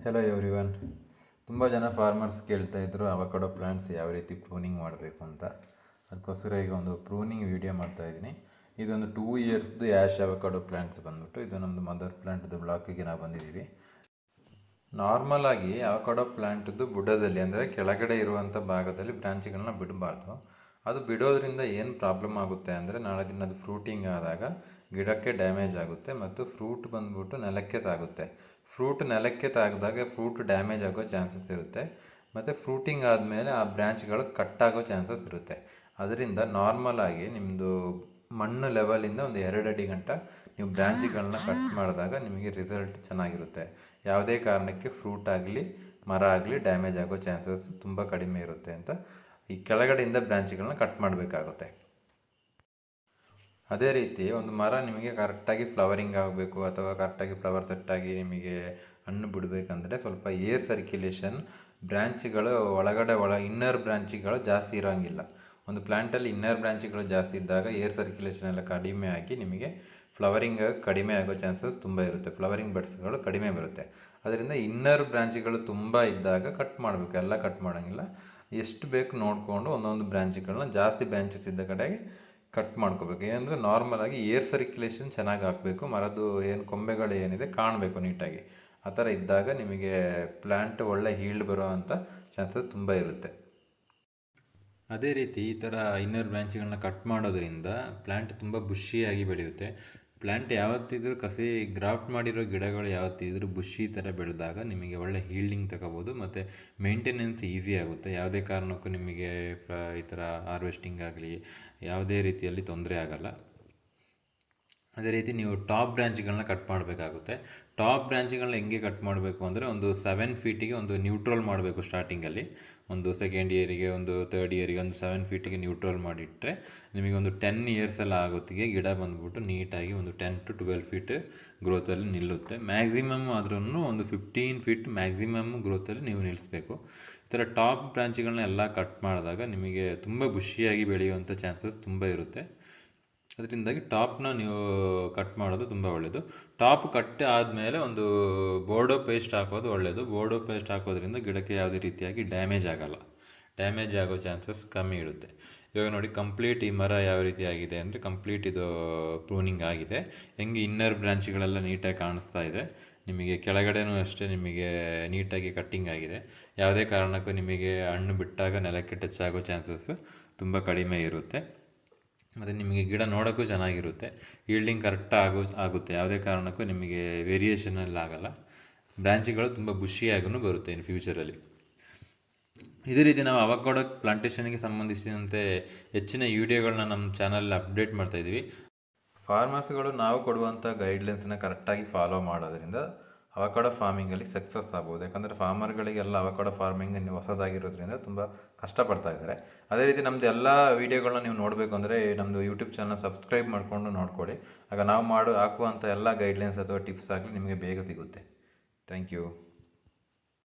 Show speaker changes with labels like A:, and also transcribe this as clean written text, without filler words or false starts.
A: Hello everyone. ತುಂಬ ಜನ farmers ಕೇಳ್ತಾ ಇದ್ರು ಅವಕಾಡೋ ಪ್ಲಾಂಟ್ಸ್ ಯಾವ ರೀತಿ ಪ್ರೂನಿಂಗ್ ಮಾಡಬೇಕು ಅಂತ. ಅದಕ್ಕೋಸ್ಕರ ಈಗ ಒಂದು ಪ್ರೂನಿಂಗ್ ವಿಡಿಯೋ ಮಾಡ್ತಾಯಿದ್ದೀನಿ. ಇದೊಂದು 2 ಇಯರ್ಸ್ದು ಆ್ಯಶ್ ಅವಕಾಡೋ ಪ್ಲಾಂಟ್ಸ್ ಬಂದ್ಬಿಟ್ಟು ಇದು ನಮ್ಮದು ಮದರ್ ಪ್ಲಾಂಟ್ದು ಬ್ಲಾಕಿಗೆ ನಾವು ಬಂದಿದ್ದೀವಿ. ನಾರ್ಮಲ್ ಆಗಿ ಅವಕಾಡೋ ಪ್ಲಾಂಟ್ದು ಬುಡದಲ್ಲಿ ಅಂದರೆ ಕೆಳಗಡೆ ಇರುವಂಥ ಭಾಗದಲ್ಲಿ ಬ್ರಾಂಚ್ಗಳನ್ನ ಬಿಡಬಾರ್ದು. ಅದು ಬಿಡೋದ್ರಿಂದ ಏನು ಪ್ರಾಬ್ಲಮ್ ಆಗುತ್ತೆ ಅಂದರೆ ನಾಳೆ ದಿನ ಅದು ಫ್ರೂಟಿಂಗ್ ಆದಾಗ ಗಿಡಕ್ಕೆ ಡ್ಯಾಮೇಜ್ ಆಗುತ್ತೆ ಮತ್ತು ಫ್ರೂಟ್ ಬಂದ್ಬಿಟ್ಟು ನೆಲಕ್ಕೆ ತಾಗುತ್ತೆ. ಫ್ರೂಟ್ ನೆಲಕ್ಕೆ ತಾಗಿದಾಗ ಫ್ರೂಟ್ ಡ್ಯಾಮೇಜ್ ಆಗೋ ಚಾನ್ಸಸ್ ಇರುತ್ತೆ ಮತ್ತು ಫ್ರೂಟಿಂಗ್ ಆದಮೇಲೆ ಆ ಬ್ರ್ಯಾಂಚ್ಗಳು ಕಟ್ಟಾಗೋ ಚಾನ್ಸಸ್ ಇರುತ್ತೆ. ಅದರಿಂದ ನಾರ್ಮಲ್ ಆಗಿ ನಿಮ್ಮದು ಮಣ್ಣು ಲೆವೆಲಿಂದ ಒಂದು 2 ಅಡಿ ಗಂಟ ನೀವು ಬ್ರ್ಯಾಂಚ್ಗಳನ್ನ ಕಟ್ ಮಾಡಿದಾಗ ನಿಮಗೆ ರಿಸಲ್ಟ್ ಚೆನ್ನಾಗಿರುತ್ತೆ. ಯಾವುದೇ ಕಾರಣಕ್ಕೆ ಫ್ರೂಟ್ ಆಗಲಿ ಮರ ಆಗಲಿ ಡ್ಯಾಮೇಜ್ ಆಗೋ ಚಾನ್ಸಸ್ ತುಂಬ ಕಡಿಮೆ ಇರುತ್ತೆ ಅಂತ ಈ ಕೆಳಗಡೆಯಿಂದ ಬ್ರ್ಯಾಂಚ್ಗಳನ್ನ ಕಟ್ ಮಾಡಬೇಕಾಗುತ್ತೆ. ಅದೇ ರೀತಿ ಒಂದು ಮರ ನಿಮಗೆ ಕರೆಕ್ಟಾಗಿ ಫ್ಲವರಿಂಗ್ ಆಗಬೇಕು ಅಥವಾ ಕರೆಕ್ಟಾಗಿ ಫ್ಲವರ್ ಸೆಟ್ಟಾಗಿ ನಿಮಗೆ ಹಣ್ಣು ಬಿಡಬೇಕಂದ್ರೆ ಸ್ವಲ್ಪ ಏರ್ ಸರ್ಕ್ಯುಲೇಷನ್ ಬ್ರ್ಯಾಂಚ್ಗಳು ಇನ್ನರ್ ಬ್ರ್ಯಾಂಚ್ಗಳು ಜಾಸ್ತಿ ಇರೋಂಗಿಲ್ಲ. ಒಂದು ಪ್ಲ್ಯಾಂಟಲ್ಲಿ ಇನ್ನರ್ ಬ್ರ್ಯಾಂಚ್ಗಳು ಜಾಸ್ತಿ ಇದ್ದಾಗ ಏರ್ ಸರ್ಕ್ಯುಲೇಷನ್ ಎಲ್ಲ ಕಡಿಮೆ ಆಗಿ ನಿಮಗೆ ಫ್ಲವರಿಂಗ್ ಕಡಿಮೆ ಆಗೋ ಚಾನ್ಸಸ್ ತುಂಬ ಇರುತ್ತೆ. ಫ್ಲವರಿಂಗ್ ಬಡ್ಸ್ಗಳು ಕಡಿಮೆ ಬರುತ್ತೆ. ಅದರಿಂದ ಇನ್ನರ್ ಬ್ರ್ಯಾಂಚ್ಗಳು ತುಂಬ ಇದ್ದಾಗ ಕಟ್ ಮಾಡಬೇಕು. ಎಲ್ಲ ಕಟ್ ಮಾಡೋಂಗಿಲ್ಲ, ಎಷ್ಟು ಬೇಕು ನೋಡಿಕೊಂಡು ಒಂದೊಂದು ಬ್ರ್ಯಾಂಚ್ಗಳನ್ನ ಜಾಸ್ತಿ ಬ್ರ್ಯಾಂಚಸ್ ಇದ್ದ ಕಡೆಗೆ ಕಟ್ ಮಾಡ್ಕೋಬೇಕು. ಏನಂದರೆ ನಾರ್ಮಲಾಗಿ ಏರ್ ಸರ್ಕ್ಯುಲೇಷನ್ ಚೆನ್ನಾಗಿ ಹಾಕಬೇಕು. ಮರದ್ದು ಏನು ಕೊಂಬೆಗಳು ಏನಿದೆ ಕಾಣಬೇಕು ನೀಟಾಗಿ. ಆ ಥರ ಇದ್ದಾಗ ನಿಮಗೆ ಪ್ಲ್ಯಾಂಟ್ ಒಳ್ಳೆ ಹೀಲ್ಡ್ ಬರೋ ಅಂಥ ಚಾನ್ಸಸ್ ತುಂಬ ಇರುತ್ತೆ. ಅದೇ ರೀತಿ ಈ ಥರ ಇನ್ನರ್ ಬ್ರ್ಯಾಂಚ್ಗಳನ್ನ ಕಟ್ ಮಾಡೋದ್ರಿಂದ ಪ್ಲ್ಯಾಂಟ್ ತುಂಬ ಬುಷಿಯಾಗಿ ಬೆಳೆಯುತ್ತೆ. ಪ್ಲ್ಯಾಂಟ್ ಯಾವತ್ತಿದ್ರೂ ಗ್ರಾಫ್ಟ್ ಮಾಡಿರೋ ಗಿಡಗಳು ಯಾವತ್ತಿದ್ರೂ ಬುಷಿ ಥರ ಬೆಳೆದಾಗ ನಿಮಗೆ ಒಳ್ಳೆ ಹೀಲ್ಡಿಂಗ್ ತಗೋಬೋದು ಮತ್ತು ಮೇಂಟೆನೆನ್ಸ್ ಈಸಿ ಆಗುತ್ತೆ. ಯಾವುದೇ ಕಾರಣಕ್ಕೂ ನಿಮಗೆ ಈ ಥರ ಹಾರ್ವೆಸ್ಟಿಂಗ್ ಆಗಲಿ ಯಾವುದೇ ರೀತಿಯಲ್ಲಿ ತೊಂದರೆ ಆಗಲ್ಲ. ಅದೇ ರೀತಿ ನೀವು ಟಾಪ್ ಬ್ರ್ಯಾಂಚ್ಗಳನ್ನ ಕಟ್ ಮಾಡಬೇಕಾಗುತ್ತೆ. ಟಾಪ್ ಬ್ರ್ಯಾಂಚ್ಗಳನ್ನ ಹೆಂಗೆ ಕಟ್ ಮಾಡಬೇಕು ಅಂದರೆ ಒಂದು 7 ಫೀಟಿಗೆ ಒಂದು ನ್ಯೂಟ್ರಲ್ ಮಾಡಬೇಕು. ಸ್ಟಾರ್ಟಿಂಗಲ್ಲಿ ಒಂದು ಸೆಕೆಂಡ್ ಇಯರಿಗೆ ಒಂದು ಥರ್ಡ್ ಇಯರಿಗೆ ಒಂದು 7 ಫೀಟಿಗೆ ನ್ಯೂಟ್ರಲ್ ಮಾಡಿಟ್ಟರೆ ನಿಮಗೆ ಒಂದು 10 ಇಯರ್ಸೆಲ್ಲ ಆಗೋತ್ತಿಗೆ ಗಿಡ ಬಂದ್ಬಿಟ್ಟು ನೀಟಾಗಿ ಒಂದು 10 to 12 ಫೀಟ್ ಗ್ರೋತಲ್ಲಿ ನಿಲ್ಲುತ್ತೆ. ಮ್ಯಾಕ್ಸಿಮಮ್ ಆದ್ರೂ ಒಂದು 15 ಫೀಟ್ ಮ್ಯಾಕ್ಸಿಮಮ್ ಗ್ರೋತಲ್ಲಿ ನೀವು ನಿಲ್ಲಿಸಬೇಕು. ಈ ಥರ ಟಾಪ್ ಬ್ರ್ಯಾಂಚ್ಗಳನ್ನ ಎಲ್ಲ ಕಟ್ ಮಾಡಿದಾಗ ನಿಮಗೆ ತುಂಬ ಬುಷಿಯಾಗಿ ಬೆಳೆಯುವಂಥ ಚಾನ್ಸಸ್ ತುಂಬ ಇರುತ್ತೆ. ಅದರಿಂದಾಗಿ ಟಾಪ್ನ ನೀವು ಕಟ್ ಮಾಡೋದು ತುಂಬ ಒಳ್ಳೆಯದು. ಟಾಪ್ ಕಟ್ ಆದಮೇಲೆ ಒಂದು ಬೋರ್ಡೋ ಪೇಸ್ಟ್ ಹಾಕೋದು ಒಳ್ಳೆಯದು. ಬೋರ್ಡೋ ಪೇಸ್ಟ್ ಹಾಕೋದ್ರಿಂದ ಗಿಡಕ್ಕೆ ಯಾವುದೇ ರೀತಿಯಾಗಿ ಡ್ಯಾಮೇಜ್ ಆಗೋಲ್ಲ. ಡ್ಯಾಮೇಜ್ ಆಗೋ ಚಾನ್ಸಸ್ ಕಮ್ಮಿ ಇರುತ್ತೆ. ಇವಾಗ ನೋಡಿ ಕಂಪ್ಲೀಟ್ ಈ ಮರ ಯಾವ ರೀತಿ ಆಗಿದೆ ಅಂದರೆ ಕಂಪ್ಲೀಟ್ ಇದು ಪ್ರೂನಿಂಗ್ ಆಗಿದೆ. ಹೆಂಗೆ ಇನ್ನರ್ ಬ್ರ್ಯಾಂಚ್ಗಳೆಲ್ಲ ನೀಟಾಗಿ ಕಾಣಿಸ್ತಾ ಇದೆ. ನಿಮಗೆ ಕೆಳಗಡೆನೂ ಅಷ್ಟೇ ನಿಮಗೆ ನೀಟಾಗಿ ಕಟ್ಟಿಂಗ್ ಆಗಿದೆ. ಯಾವುದೇ ಕಾರಣಕ್ಕೂ ನಿಮಗೆ ಹಣ್ಣು ಬಿಟ್ಟಾಗ ನೆಲಕ್ಕೆ ಟಚ್ ಆಗೋ ಚಾನ್ಸಸ್ಸು ತುಂಬ ಕಡಿಮೆ ಇರುತ್ತೆ. ಮತ್ತು ನಿಮಗೆ ಗಿಡ ನೋಡೋಕ್ಕೂ ಚೆನ್ನಾಗಿರುತ್ತೆ. ಈಲ್ಡಿಂಗ್ ಆಗುತ್ತೆ. ಯಾವುದೇ ಕಾರಣಕ್ಕೂ ನಿಮಗೆ ವೇರಿಯೇಷನಲ್ಲಿ ಆಗಲ್ಲ. ಬ್ರ್ಯಾಂಚ್ಗಳು ತುಂಬ ಬುಷಿಯಾಗೂ ಬರುತ್ತೆ ಇನ್ ಫ್ಯೂಚರಲ್ಲಿ. ಇದೇ ರೀತಿ ನಾವು ಅವಕಾಡೋ ಪ್ಲಾಂಟೇಷನ್ಗೆ ಸಂಬಂಧಿಸಿದಂತೆ ಹೆಚ್ಚಿನ ವಿಡಿಯೋಗಳನ್ನ ನಮ್ಮ ಚಾನಲಲ್ಲಿ ಅಪ್ಡೇಟ್ ಮಾಡ್ತಾಯಿದ್ದೀವಿ. ಫಾರ್ಮರ್ಸ್ಗಳು ನಾವು ಕೊಡುವಂಥ ಗೈಡ್ಲೈನ್ಸ್ನ ಕರೆಕ್ಟಾಗಿ ಫಾಲೋ ಮಾಡೋದ್ರಿಂದ ಅವಕಾಡೋ ಫಾರ್ಮಿಂಗಲ್ಲಿ ಸಕ್ಸಸ್ ಆಗ್ಬೋದು. ಯಾಕಂದರೆ ಫಾರ್ಮರ್ಗಳಿಗೆಲ್ಲ ಅವಕಾಡೋ ಫಾರ್ಮಿಂಗ್ ಹೊಸದಾಗಿರೋದ್ರಿಂದ ತುಂಬ ಕಷ್ಟಪಡ್ತಾ ಇದ್ದಾರೆ. ಅದೇ ರೀತಿ ನಮ್ಮದು ಎಲ್ಲ ವೀಡಿಯೋಗಳನ್ನ ನೀವು ನೋಡಬೇಕು ಅಂದರೆ ನಮ್ಮದು ಯೂಟ್ಯೂಬ್ ಚಾನಲ್ ಸಬ್ಸ್ಕ್ರೈಬ್ ಮಾಡಿಕೊಂಡು ನೋಡ್ಕೊಳ್ಳಿ. ಆಗ ನಾವು ಹಾಕುವಂಥ ಎಲ್ಲ ಗೈಡ್ಲೈನ್ಸ್ ಅಥವಾ ಟಿಪ್ಸ್ ಆಗಲಿ ನಿಮಗೆ ಬೇಗ ಸಿಗುತ್ತೆ. Thank you.